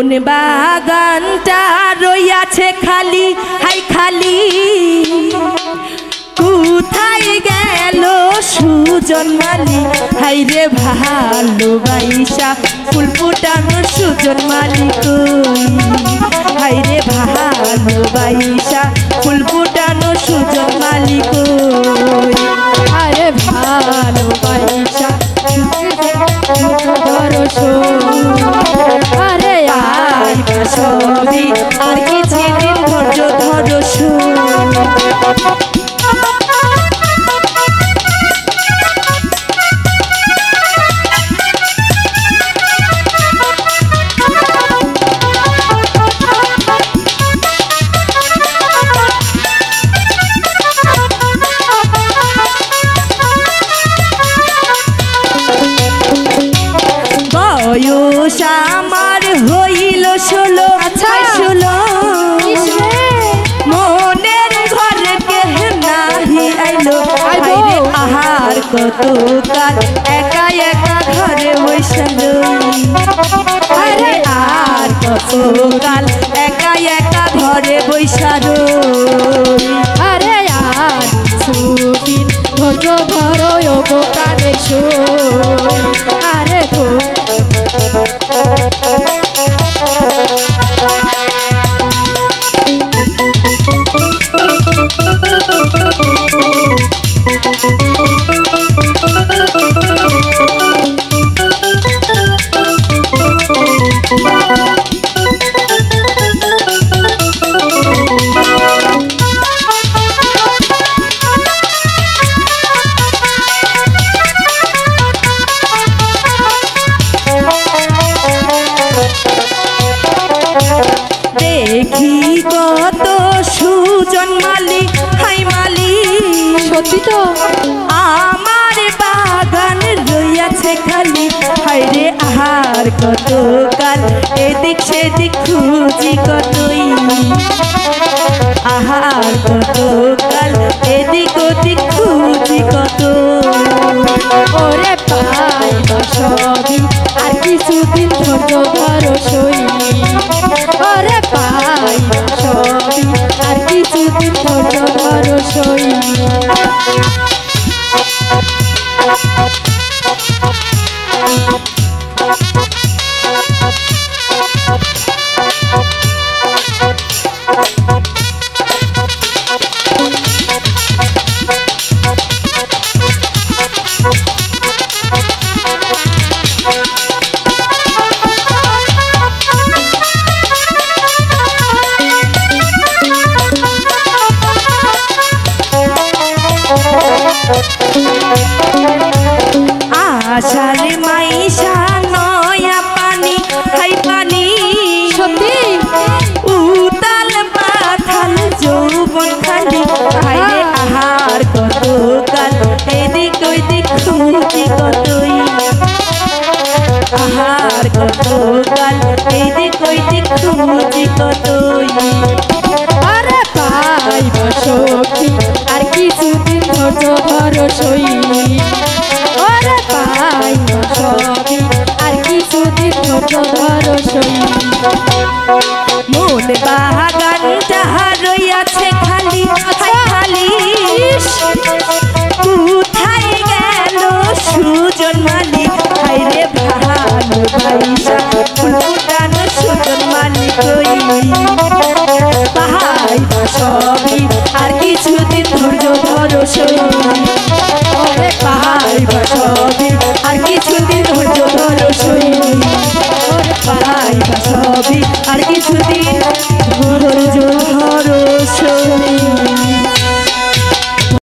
মন বাগানটা রইয়াছে খালি, হাই খালি। কোথায় গেল সুজন মালি, হাই রে ভালোবাসা ফুল ফুটানো সুজন মালি কই, হাই রে ভালোবাসা ফুল ফুটানো সুজন মালি কই। আরে ভালোবাসা আরে আই সবই আর কিছুদিন ধৈর্য ধরো বয়স আমার হইল 16, আচ্ছা 16। মনের ঘরে কেহ নাহি আইলো, আইরে আহার কত কাল একা একা ঘরে বৈশাল। আরে আর কত কাল একা একা ঘরে বৈশাল। আরে আর সুদিন ধৈর্য ধরো গো কানে আরে দেখি কত সুজন মালি, হাই মালি সত্যি তো আমার বাগান রইয়াছে খালি। হাই রে আহার কত কাল এদিক সেদিক খুঁজি কতই, আহার কত কাল এদিক ওদিক খুঁজি কত। ওরে পাইবা সবই আর কিছুদিন ধৈর্য ধরো সই, ওরে পাইবা সবই আর কিছুদিন ধৈর্য ধরো সই। আষাঢ়ে মাইশা নয়া পানি, হাই পানি সত্যি উতাল পাথাল যৌবন খালি। হাই রে আহার কত কাল এদিক ওইদিক খুঁজি কতই, আহার কত কাল এদিক ওইদিক খুঁজি কতই। আরে পাইবা সখী আর কিছুদিন ধৈর্য ধরো সই, ওরে পাইবা সখী আর কিছুদিন ধৈর্য ধরো সই। মন বাগানটা রইয়াছে খালি, হাই খালি। কোথায় গেল সুজন মালি, হাই রে ভালোবাসা ফুল ফুটানো সুজন মালি কই, পাইবা সবই আর কিছুদিন ধৈর্য ধরো সই। ওরে পাইবা সবই আর কিছুদিন ধৈর্য ধরো সই, ওরে পাইবা সবই আর কিছুদিন